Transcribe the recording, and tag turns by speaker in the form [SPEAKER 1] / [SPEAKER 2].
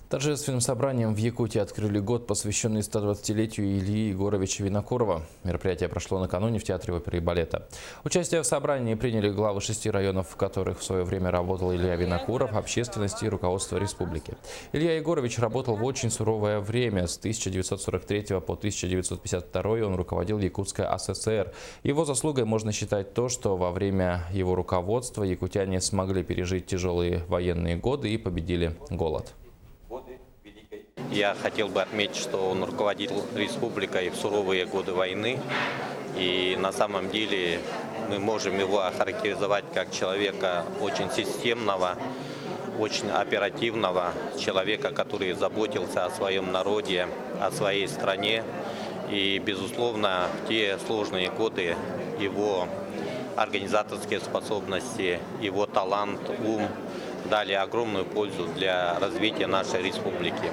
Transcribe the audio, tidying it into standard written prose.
[SPEAKER 1] Торжественным собранием в Якутии открыли год, посвященный 120-летию Ильи Егоровича Винокурова. Мероприятие прошло накануне в Театре оперы и балета. Участие в собрании приняли главы 6 районов, в которых в свое время работал Илья Винокуров, общественности и руководство республики. Илья Егорович работал в очень суровое время. С 1943 по 1952 он руководил Якутской АССР. Его заслугой можно считать то, что во время его руководства якутяне смогли пережить тяжелые военные годы и победили голод.
[SPEAKER 2] Я хотел бы отметить, что он руководил республикой в суровые годы войны. И на самом деле мы можем его охарактеризовать как человека очень системного, очень оперативного, человека, который заботился о своем народе, о своей стране. И, безусловно, в те сложные годы его организаторские способности, его талант, ум дали огромную пользу для развития нашей республики.